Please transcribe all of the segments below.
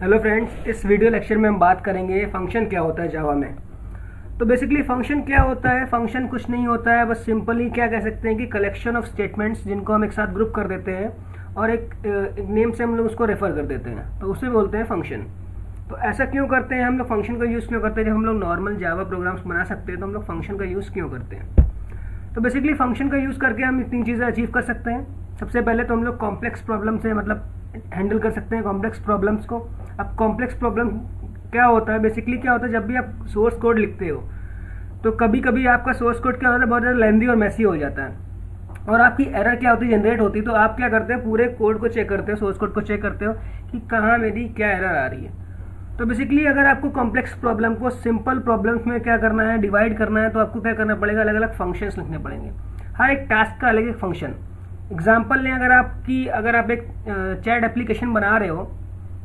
Hello friends, इस video lecture में हम बात करेंगे फंक्शन क्या होता है जावा में। तो बेसिकली फंक्शन क्या होता है। फंक्शन कुछ नहीं होता है, बस सिंपली क्या कह सकते हैं कि कलेक्शन ऑफ स्टेटमेंट्स जिनको हम एक साथ ग्रुप कर देते हैं और एक नेम से हम लोग उसको रेफर कर देते हैं, तो उसे बोलते हैं फंक्शन। तो ऐसा क्यों करते हैं हम लोग, फंक्शन का यूज़ क्यों करते हैं? जब हम लोग नॉर्मल जावा प्रोग्राम्स बना सकते हैं तो हम लोग फंक्शन का यूज़ क्यों करते हैं? तो बेसिकली फंक्शन का यूज़ करके हम तीन चीज़ें अचीव कर सकते हैं। सबसे पहले तो हम लोग कॉम्प्लेक्स प्रॉब्लम से हैंडल कर सकते हैं कॉम्प्लेक्स प्रॉब्लम्स को। अब कॉम्प्लेक्स प्रॉब्लम क्या होता है, बेसिकली क्या होता है, जब भी आप सोर्स कोड लिखते हो तो कभी कभी आपका सोर्स कोड क्या होता है, बहुत ज़्यादा लेंदी और मैसी हो जाता है और आपकी एरर क्या होती है, जनरेट होती है। तो आप क्या करते हैं, पूरे कोड को चेक करते हो, सोर्स कोड को चेक करते हो कि कहाँ मेरी क्या एरर आ रही है। तो बेसिकली अगर आपको कॉम्प्लेक्स प्रॉब्लम को सिंपल प्रॉब्लम्स में क्या करना है, डिवाइड करना है, तो आपको क्या करना पड़ेगा, अलग अलग फंक्शंस लिखने पड़ेंगे। हर एक टास्क का अलग एक फंक्शन। एग्जाम्पल लें, अगर आप एक चैट एप्लीकेशन बना रहे हो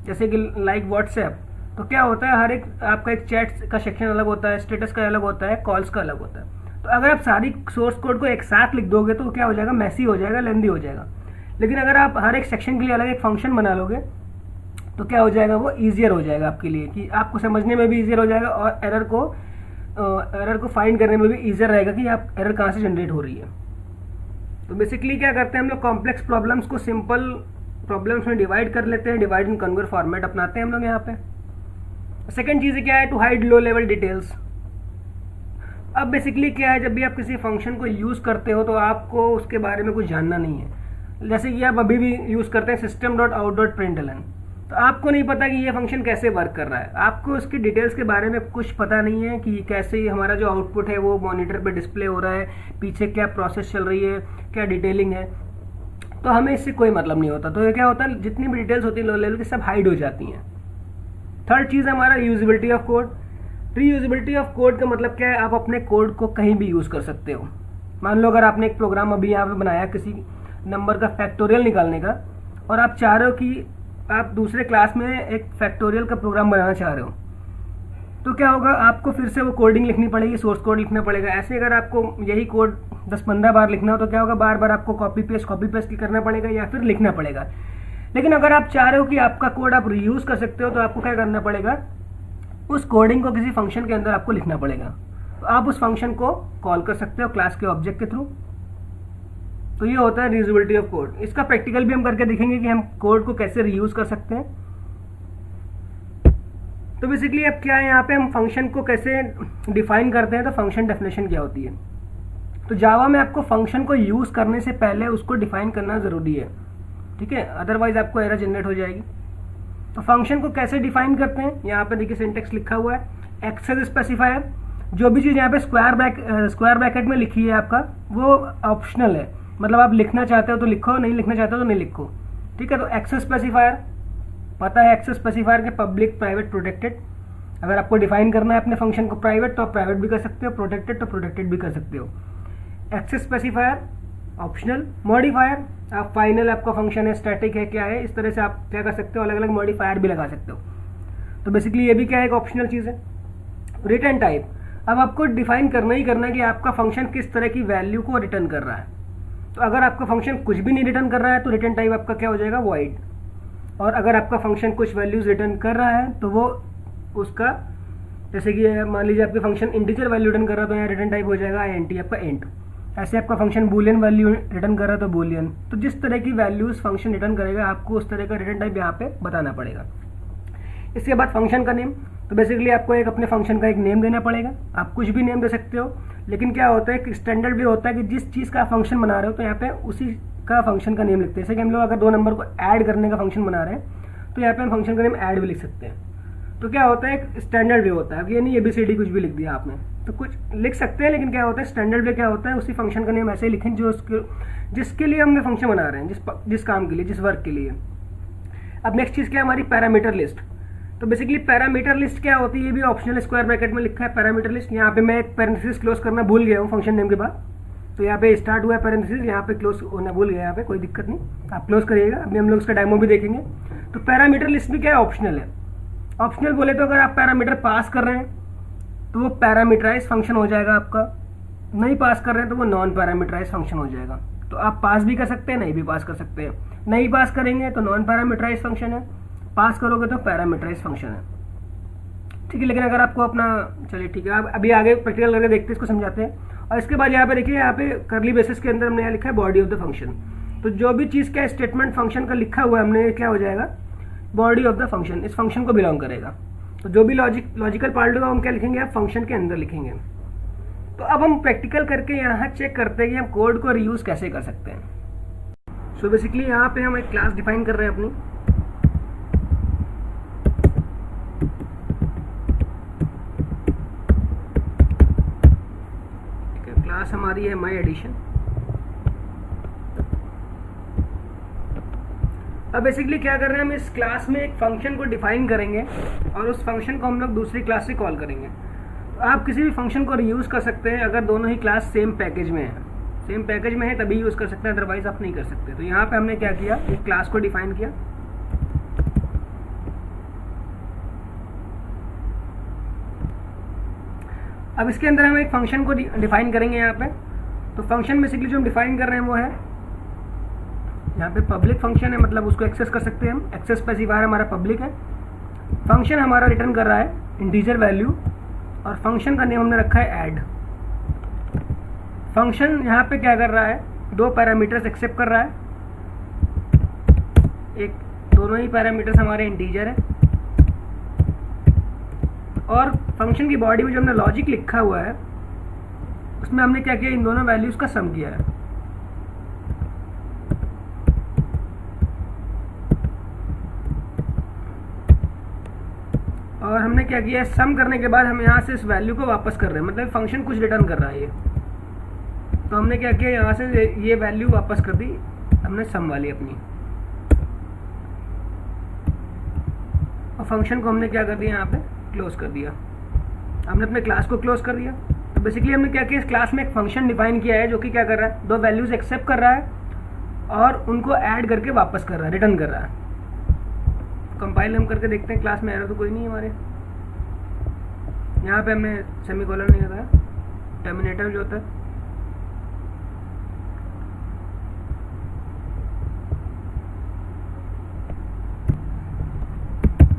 जैसे कि लाइक व्हाट्सएप, तो क्या होता है, हर एक आपका एक चैट का सेक्शन अलग होता है, स्टेटस का अलग होता है, कॉल्स का अलग होता है। तो अगर आप सारी सोर्स कोड को एक साथ लिख दोगे तो क्या हो जाएगा, मैसी हो जाएगा, लेंदी हो जाएगा। लेकिन अगर आप हर एक सेक्शन के लिए अलग एक फंक्शन बना लोगे तो क्या हो जाएगा, वो ईजियर हो जाएगा आपके लिए, कि आपको समझने में भी ईजियर हो जाएगा और एरर को फाइंड करने में भी ईजियर रहेगा कि आप एरर कहाँ से जनरेट हो रही है। तो बेसिकली क्या करते हैं हम लोग, कॉम्प्लेक्स प्रॉब्लम्स को सिंपल प्रॉब्लम्स में डिवाइड कर लेते हैं, डिवाइड एंड कन्वर फॉर्मेट अपनाते हैं हम लोग यहाँ पे। सेकेंड चीज़ क्या है, to hide low level details. अब बेसिकली क्या है, जब भी आप किसी फंक्शन को यूज़ करते हो तो आपको उसके बारे में कुछ जानना नहीं है। जैसे कि आप अभी भी यूज़ करते हैं system.out.println, तो आपको नहीं पता कि ये फंक्शन कैसे वर्क कर रहा है, आपको उसकी डिटेल्स के बारे में कुछ पता नहीं है कि कैसे हमारा जो आउटपुट है वो मॉनिटर पे डिस्प्ले हो रहा है, पीछे क्या प्रोसेस चल रही है, क्या डिटेलिंग है, तो हमें इससे कोई मतलब नहीं होता। तो ये क्या होता है, जितनी भी डिटेल्स होती है लो लेवल की सब हाइड हो जाती हैं। थर्ड चीज़ हमारा usability of code. Reusability of code का मतलब क्या है, आप अपने कोड को कहीं भी यूज़ कर सकते हो। मान लो अगर आपने एक प्रोग्राम अभी यहाँ पे बनाया किसी नंबर का फैक्टोरियल निकालने का, और आप चाह रहे हो कि आप दूसरे क्लास में एक फैक्टोरियल का प्रोग्राम बनाना चाह रहे हो, तो क्या होगा, आपको फिर से वो कोडिंग लिखनी पड़ेगी, सोर्स कोड लिखना पड़ेगा। ऐसे अगर आपको यही कोड 10-15 बार लिखना हो तो क्या होगा, बार बार आपको कॉपी पेस्ट करना पड़ेगा या फिर लिखना पड़ेगा। लेकिन अगर आप चाह रहे हो कि आपका कोड आप रीयूज कर सकते हो तो आपको क्या करना पड़ेगा, उस कोडिंग को किसी फंक्शन के अंदर आपको लिखना पड़ेगा। तो आप उस फंक्शन को कॉल कर सकते हो क्लास के ऑब्जेक्ट के थ्रू। तो ये होता है रीयूजेबिलिटी ऑफ कोड। इसका प्रैक्टिकल भी हम करके देखेंगे कि हम कोड को कैसे रीयूज कर सकते हैं। तो बेसिकली अब क्या है, यहाँ पे हम फंक्शन को कैसे डिफाइन करते हैं। तो फंक्शन डेफिनेशन क्या होती है, तो जावा में आपको फंक्शन को यूज करने से पहले उसको डिफाइन करना जरूरी है, ठीक है, अदरवाइज आपको एरर जनरेट हो जाएगी। तो फंक्शन को कैसे डिफाइन करते हैं, यहाँ पे देखिए सिंटेक्स लिखा हुआ है, एक्सेस स्पेसिफायर। जो भी चीज़ यहाँ पे स्क्वायर ब्रैकेट में लिखी है आपका, वो ऑप्शनल है, मतलब आप लिखना चाहते हो तो लिखो, नहीं लिखना चाहते हो तो नहीं लिखो, ठीक है। तो एक्सेस स्पेसिफायर पता है, एक्सेस स्पेसिफायर के पब्लिक, प्राइवेट, प्रोटेक्टेड। अगर आपको डिफाइन करना है अपने फंक्शन को प्राइवेट तो आप प्राइवेट भी कर सकते हो, प्रोटेक्टेड तो प्रोटेक्टेड भी कर सकते हो। Access specifier optional. मॉडिफायर, आप फाइनल आपका फंक्शन है, स्टैटिक है, क्या है, इस तरह से आप क्या कर सकते हो, अलग अलग मॉडिफायर भी लगा सकते हो। तो बेसिकली ये भी क्या है, एक ऑप्शनल चीज़ है। रिटर्न टाइप, अब आपको डिफाइन करना ही करना है कि आपका फंक्शन किस तरह की वैल्यू को रिटर्न कर रहा है। तो अगर आपका फंक्शन कुछ भी नहीं रिटर्न कर रहा है तो रिटर्न टाइप आपका क्या हो जाएगा, वॉइड। और अगर आपका फंक्शन कुछ वैल्यूज रिटर्न कर रहा है तो वो उसका, जैसे कि मान लीजिए आपके फंक्शन इंटीजर वैल्यू रिटर्न कर रहा है तो यहाँ रिटर्न टाइप हो जाएगा INT, आपका इंट। ऐसे आपका फंक्शन बूलियन वैल्यू रिटर्न कर रहा है तो बूलियन। तो जिस तरह की वैल्यूज फंक्शन रिटर्न करेगा आपको उस तरह का रिटर्न टाइप यहाँ पे बताना पड़ेगा। इसके बाद फंक्शन का नेम। तो बेसिकली आपको एक अपने फंक्शन का एक नेम देना पड़ेगा। आप कुछ भी नेम दे सकते हो, लेकिन क्या होता है, एक स्टैंडर्ड भी होता है कि जिस चीज़ का फंक्शन बना रहे हो तो यहाँ पे उसी का फंक्शन का नेम लिखते हैं। जैसे कि हम लोग अगर 2 नंबर को ऐड करने का फंक्शन बना रहे हैं तो यहाँ पे हम फंक्शन का नेम ऐड भी लिख सकते हैं। तो क्या होता है, एक स्टैंडर्ड वे होता है, ये नहीं ABCD कुछ भी लिख दिया आपने, तो कुछ लिख सकते हैं, लेकिन क्या होता है स्टैंडर्ड वे क्या होता है, उसी फंक्शन का नेम ऐसे ही लिखें जो जिसके लिए हमने फंक्शन बना रहे हैं, जिस काम के लिए, जिस वर्क के लिए। अब नेक्स्ट चीज़ क्या है, हमारी पैरामीटर लिस्ट। तो बेसिकली पैरामीटर लिस्ट क्या होती है, ये भी ऑप्शनल, स्क्वायर ब्रैकेट में लिखा है पैरामीटर लिस्ट। यहाँ पे मैं एक पैरेंथेसिस क्लोज करना भूल गया हूँ फंक्शन नेम के बाद, तो यहाँ पे स्टार्ट हुआ है पैरेंथेसिस, यहाँ पे क्लोज होना भूल गया, यहाँ पे कोई दिक्कत नहीं, आप क्लोज करिएगा। अभी हम लोग उसका डेमो भी देखेंगे। तो पैरामीटर लिस्ट भी क्या है, ऑप्शनल है। ऑप्शनल बोले तो अगर आप पैरामीटर पास कर रहे हैं तो वो पैरामीटराइज फंक्शन हो जाएगा आपका, नहीं पास कर रहे हैं तो वो नॉन पैरामीटराइज फंक्शन हो जाएगा। तो आप पास भी कर सकते हैं, नहीं भी पास कर सकते हैं। नहीं पास करेंगे तो नॉन पैरामीटराइज फंक्शन है, पास करोगे तो पैरामीटराइज फंक्शन है, ठीक है। लेकिन अगर आपको अपना, चलिए ठीक है, आप अभी आगे प्रैक्टिकल करके देखते हैं, इसको समझाते हैं। और इसके बाद यहाँ पे देखिए, यहाँ पे करली बेसिस के अंदर हमने यहाँ लिखा है बॉडी ऑफ द फंक्शन। तो जो भी चीज़ का स्टेटमेंट फंक्शन का लिखा हुआ है हमने, क्या हो जाएगा, बॉडी ऑफ द फंक्शन, इस फंक्शन को बिलोंग करेगा। तो जो भी लॉजिकल पार्ट होगा हम क्या लिखेंगे, आप फंक्शन के अंदर लिखेंगे। तो अब हम प्रैक्टिकल करके यहाँ चेक करते हैं कि हम कोड को रीयूज कैसे कर सकते हैं। सो बेसिकली यहाँ पे हम एक क्लास डिफाइन कर रहे हैं अपनी। ठीक है, क्लास हमारी है माई एडिशन। अब बेसिकली क्या कर रहे हैं, हम इस क्लास में एक फंक्शन को डिफाइन करेंगे और उस फंक्शन को हम लोग दूसरी क्लास से कॉल करेंगे। तो आप किसी भी फंक्शन को रीयूज कर सकते हैं अगर दोनों ही क्लास सेम पैकेज में है। सेम पैकेज में है तभी यूज कर सकते हैं, अदरवाइज आप नहीं कर सकते। तो यहाँ पे हमने क्या किया, एक क्लास को डिफाइन किया। अब इसके अंदर हम एक फंक्शन को डिफाइन करेंगे यहाँ पे। तो फंक्शन बेसिकली जो हम डिफाइन कर रहे हैं वो है, यहाँ पे पब्लिक फंक्शन है, मतलब उसको एक्सेस कर सकते हैं हम। एक्सेस स्पेसिफायर हमारा पब्लिक है। फंक्शन हमारा रिटर्न कर रहा है इंटीजर वैल्यू, और फंक्शन का नेम हमने रखा है ऐड। फंक्शन यहाँ पे क्या कर रहा है, दो पैरामीटर्स एक्सेप्ट कर रहा है। एक, दोनों ही पैरामीटर्स हमारे इंटीजर है। और फंक्शन की बॉडी में जो हमने लॉजिक लिखा हुआ है उसमें हमने क्या किया, इन दोनों वैल्यूज का सम किया है। और हमने क्या किया है, सम करने के बाद हम यहाँ से इस वैल्यू को वापस कर रहे हैं, मतलब फंक्शन कुछ रिटर्न कर रहा है ये। तो हमने क्या किया, यहाँ से ये वैल्यू वापस कर दी हमने सम वाली अपनी, और फंक्शन को हमने क्या कर दिया, यहाँ पे क्लोज कर दिया। हमने अपने क्लास को क्लोज कर दिया। तो बेसिकली हमने क्या किया, इस क्लास में एक फंक्शन डिफाइन किया है जो कि क्या कर रहा है, दो वैल्यूज एक्सेप्ट कर रहा है और उनको ऐड करके वापस कर रहा है, रिटर्न कर रहा है। कंपाइल हम करके देखते हैं, क्लास में एरर तो कोई नहीं है हमारे। यहाँ पे हमने सेमीकोलन नहीं लगाया, टर्मिनेटर जो होता है।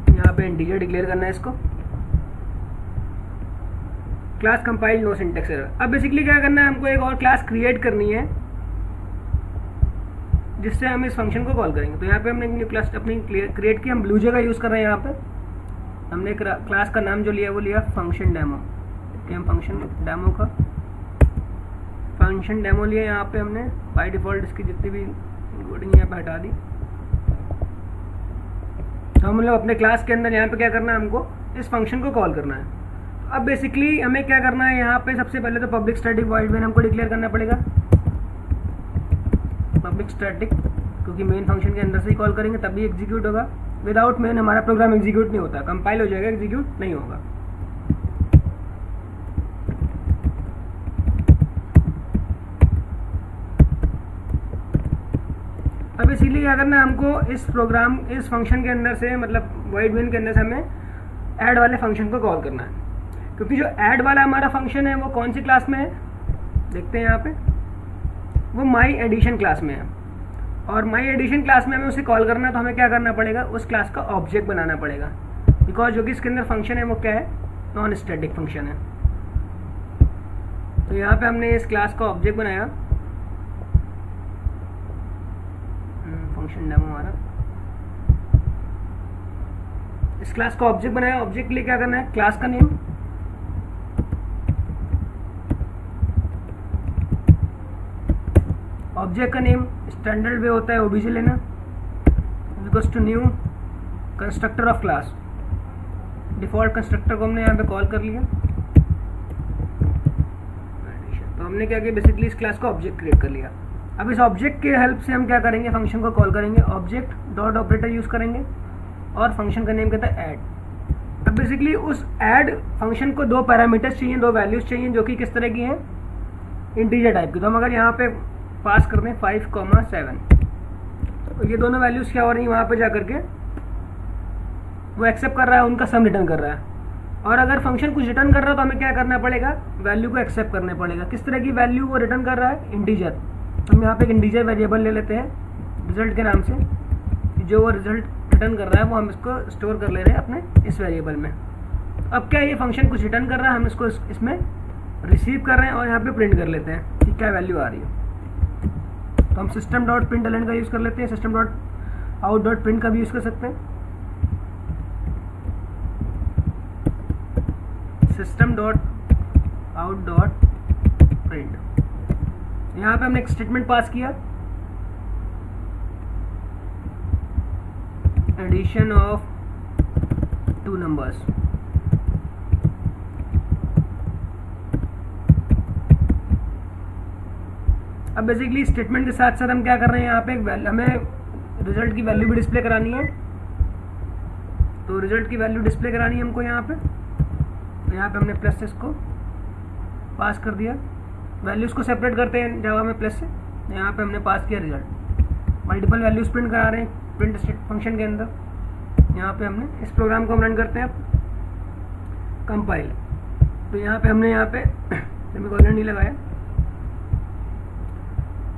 यहाँ पे इंटीजर डिक्लेयर करना है इसको। Class compile, no syntax error. अब बेसिकली क्या करना है, हमको एक और क्लास क्रिएट करनी है जिससे हम इस फंक्शन को कॉल करेंगे। तो यहाँ पे हमने एक न्यू क्लास अपनी क्रिएट की, हम ब्लूजे का यूज़ कर रहे हैं। यहाँ पे हमने क्लास का नाम जो लिया वो लिया फंक्शन डेमो। हम फंक्शन डेमो का फंक्शन डेमो लिया। यहाँ पे हमने बाय डिफ़ॉल्ट इसकी जितनी भी इंक्लूडिंग यहाँ पे हटा दी। तो हम लोग अपने क्लास के अंदर यहाँ पे क्या करना है, हमको इस फंक्शन को कॉल करना है। अब बेसिकली हमें क्या करना है, यहाँ पे सबसे पहले तो पब्लिक स्टैटिक वॉइड मेन हमको डिक्लेयर करना पड़ेगा। पब्लिक स्टैटिक, क्योंकि मेन फंक्शन के अंदर से ही कॉल करेंगे तभी एग्जीक्यूट होगा। विदाउट मेन हमारा प्रोग्राम एग्जीक्यूट नहीं होता, कंपाइल हो जाएगा, एग्जीक्यूट नहीं होगा। अब इसीलिए क्या करना है, हमको इस प्रोग्राम, इस फंक्शन के अंदर से, मतलब वॉइड मेन के अंदर से हमें ऐड वाले फंक्शन को कॉल करना है। क्योंकि जो ऐड वाला हमारा फंक्शन है वो कौन सी क्लास में है, देखते हैं यहाँ पे, वो माई एडिशन क्लास में है। और माई एडिशन क्लास में हमें उसे कॉल करना है, तो हमें क्या करना पड़ेगा, उस क्लास का ऑब्जेक्ट बनाना पड़ेगा। बिकॉज जो कि इसके अंदर फंक्शन है वो क्या है, नॉन स्टैटिक फंक्शन है। तो यहाँ पे हमने इस क्लास का ऑब्जेक्ट बनाया, फंक्शन डेमो हमारा। इस क्लास का ऑब्जेक्ट बनाया। ऑब्जेक्ट के लिए क्या करना है, क्लास का नेम, ऑब्जेक्ट का नेम स्टैंडर्ड वे होता है ओबीजे लेना, equals to new constructor of class. Default constructor को हमने यहाँ पे कॉल कर लिया। तो हमने क्या किया, बेसिकली इस क्लास का ऑब्जेक्ट क्रिएट कर लिया। अब इस ऑब्जेक्ट के हेल्प से हम क्या करेंगे, फंक्शन को कॉल करेंगे। ऑब्जेक्ट डॉट ऑपरेटर यूज करेंगे और फंक्शन का नेम कहता है ऐड। अब बेसिकली उस ऐड फंक्शन को दो पैरामीटर्स चाहिए, दो वैल्यूज चाहिए, जो कि किस तरह की हैं, इंटीजर टाइप की। तो हम अगर यहाँ पे पास कर दें 5,7, तो ये दोनों वैल्यूज क्या हो रही हैं, वहाँ पे जा करके वो एक्सेप्ट कर रहा है, उनका सम रिटर्न कर रहा है। और अगर फंक्शन कुछ रिटर्न कर रहा है तो हमें क्या करना पड़ेगा, वैल्यू को एक्सेप्ट करने पड़ेगा। किस तरह की वैल्यू वो रिटर्न कर रहा है, इंटीजर। हम यहाँ पे एक इंटीजर वेरिएबल ले लेते हैं रिजल्ट के नाम से, जो वो रिजल्ट रिटर्न कर रहा है वो हम इसको स्टोर कर ले रहे हैं अपने इस वेरिएबल में। अब क्या ये फंक्शन कुछ रिटर्न कर रहा है, हम इसको इसमें रिसीव कर रहे हैं और यहाँ पे प्रिंट कर लेते हैं कि क्या वैल्यू आ रही है। तो हम सिस्टम डॉट प्रिंट एलन का यूज़ कर लेते हैं, system dot out dot print का भी यूज़ कर सकते हैं। System dot out dot print, यहाँ पे हमने एक स्टेटमेंट पास किया, एडिशन ऑफ 2 नंबर्स। अब बेसिकली स्टेटमेंट के साथ साथ हम क्या कर रहे हैं, यहाँ पे हमें रिजल्ट की वैल्यू भी डिस्प्ले करानी है। तो रिजल्ट की वैल्यू डिस्प्ले करानी है हमको यहाँ पे, तो यहाँ पे हमने प्लस से इसको पास कर दिया। वैल्यूज़ को सेपरेट करते हैं जावा में प्लस से, यहाँ पे हमने पास किया रिजल्ट। मल्टीपल वैल्यूज़ प्रिंट करा रहे हैं प्रिंट फंक्शन के अंदर। यहाँ पे हमने इस प्रोग्राम को हम रन करते हैं कंपाइल। तो यहाँ पे हमने यहाँ पे सेमीकोलन नहीं लगाया,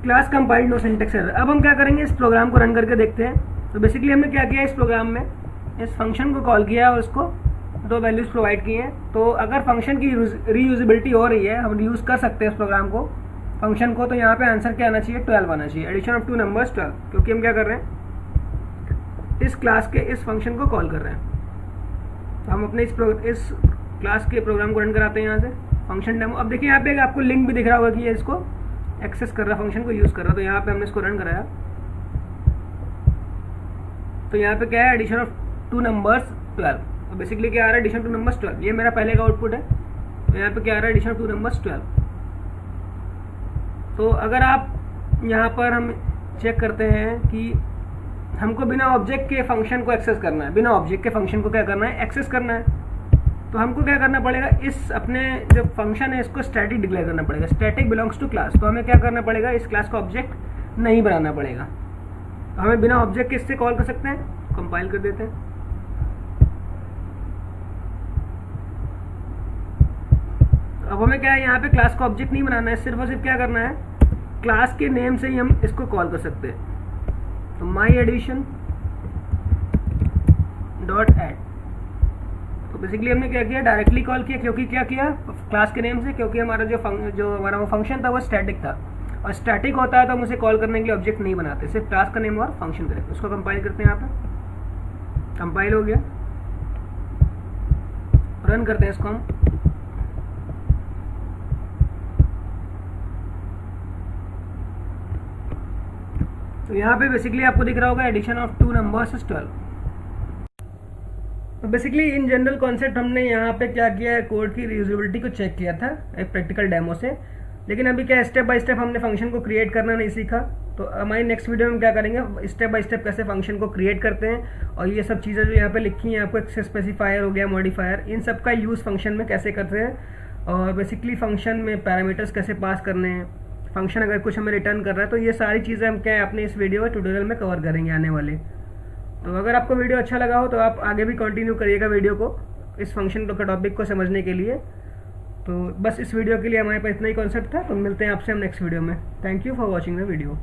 class compiled no syntax error. अब हम क्या करेंगे, इस प्रोग्राम को रन करके देखते हैं। तो बेसिकली हमने क्या किया, इस प्रोग्राम में इस फंक्शन को कॉल किया और उसको 2 वैल्यूज़ प्रोवाइड किए हैं। तो अगर फंक्शन की रीयूजेबिलिटी हो रही है, हम रीयूज़ कर सकते हैं इस प्रोग्राम को, फंक्शन को। तो यहाँ पे आंसर क्या आना चाहिए, 12 आना चाहिए, एडिशन ऑफ 2 नंबर्स 12, क्योंकि हम क्या कर रहे हैं, इस क्लास के इस फंक्शन को कॉल कर रहे हैं। तो हम अपने इस क्लास के प्रोग्राम को रन कराते हैं यहाँ से फंक्शन डेमो। अब देखिए यहाँ पे आपको लिंक भी दिख रहा होगा कि ये इसको एक्सेस कर रहा है, फंक्शन को यूज़ कर रहा है। तो यहाँ पे हमने इसको रन कराया, तो यहाँ पे क्या है, एडिशन ऑफ 2 नंबर्स 12। तो बेसिकली क्या आ रहा है, एडिशन 2 नंबर्स 12, ये मेरा पहले का आउटपुट है। तो यहाँ पे क्या आ रहा है, एडिशन 2 नंबर्स 12। तो अगर आप यहाँ पर हम चेक करते हैं कि हमको बिना ऑब्जेक्ट के फंक्शन को एक्सेस करना है, बिना ऑब्जेक्ट के फंक्शन को क्या करना है, एक्सेस करना है। तो हमको क्या करना पड़ेगा, इस अपने जो फंक्शन है इसको स्टैटिक डिक्लेयर करना पड़ेगा, स्टैटिक बिलोंग्स टू क्लास। तो हमें क्या करना पड़ेगा, इस क्लास का ऑब्जेक्ट नहीं बनाना पड़ेगा। तो हमें बिना ऑब्जेक्ट के इससे कॉल कर सकते हैं। कंपाइल कर देते हैं। अब हमें क्या है, यहाँ पे क्लास का ऑब्जेक्ट नहीं बनाना है, सिर्फ और सिर्फ क्या करना है, क्लास के नेम से ही हम इसको कॉल कर सकते हैं। तो माई एडिशन डॉट एड। तो बेसिकली हमने क्या किया, डायरेक्टली कॉल किया। क्योंकि क्या किया, क्लास के नेम से, क्योंकि हमारा जो हमारा वो फंक्शन था वो स्टैटिक था, और स्टैटिक होता है तो हम उसे कॉल करने के लिए ऑब्जेक्ट नहीं बनाते, सिर्फ क्लास का नेम और फंक्शन करें। उसको कंपाइल करते हैं, यहाँ पे कंपाइल हो गया, रन करते हैं इसको हम। तो यहाँ पे बेसिकली आपको दिख रहा होगा एडिशन ऑफ 2 नंबर्स इज 12। तो बेसिकली इन जनरल कॉन्सेप्ट हमने यहाँ पे क्या किया है, कोड की रीयूजेबिलिटी को चेक किया था एक प्रैक्टिकल डेमो से। लेकिन अभी क्या स्टेप बाय स्टेप हमने फंक्शन को क्रिएट करना नहीं सीखा। तो हमारी नेक्स्ट वीडियो में क्या करेंगे, स्टेप बाय स्टेप कैसे फंक्शन को क्रिएट करते हैं, और ये सब चीज़ें जो यहाँ पे लिखी हैं आपको, एक्सेस स्पेसिफायर हो गया, मॉडिफायर, इन सब का यूज़ फंक्शन में कैसे करते हैं, और बेसिकली फंक्शन में पैरामीटर्स कैसे पास करने हैं, फंक्शन अगर कुछ हमें रिटर्न कर रहा है। तो ये सारी चीज़ें हम क्या है अपने इस वीडियो ट्यूटोरियल में कवर करेंगे आने वाले। तो अगर आपको वीडियो अच्छा लगा हो तो आप आगे भी कंटिन्यू करिएगा वीडियो को, इस फंक्शन का टॉपिक को समझने के लिए। तो बस इस वीडियो के लिए हमारे पास इतना ही कॉन्सेप्ट था। तो मिलते हैं आपसे हम नेक्स्ट वीडियो में। Thank you for watching the video.